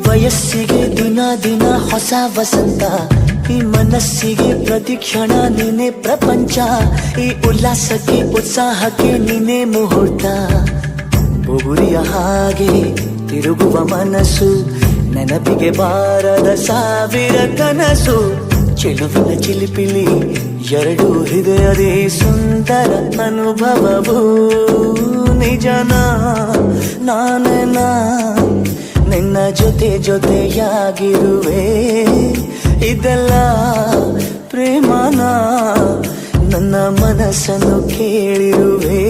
ವಯಸ್ಸಿಗೆ ದಿನ ದಿನ ಹೊಸ ವಸಂತ, ಈ ಮನಸ್ಸಿಗೆ ಪ್ರತಿಕ್ಷಣ ನೀನೆ ಪ್ರಪಂಚ, ಈ ಉಲ್ಲಾಸಕ್ಕೆ ಉತ್ಸಾಹಕ್ಕೆ ನೀನೆ ಮುಹೂರ್ತ. ಬುಗುರಿಯ ಹಾಗೆ ತಿರುಗುವ ಮನಸ್ಸು, ನೆನಪಿಗೆ ಬಾರದ ಸಾವಿರ ಕನಸು. ಚೆಲುವಿನ ಚಿಲಿಪಿಲಿ ಎರಡು ಹೃದಯದೇ ಸುಂದರ ಅನುಭವವು. ನಿಜನ ನಾನೇನ ನಿನ್ನ ಜೊತೆ ಜೊತೆಯಾಗಿರುವೆ, ಇದೆಲ್ಲ ಪ್ರೇಮನ ನನ್ನ ಮನಸ್ಸನ್ನು ಕೇಳಿರುವೆ.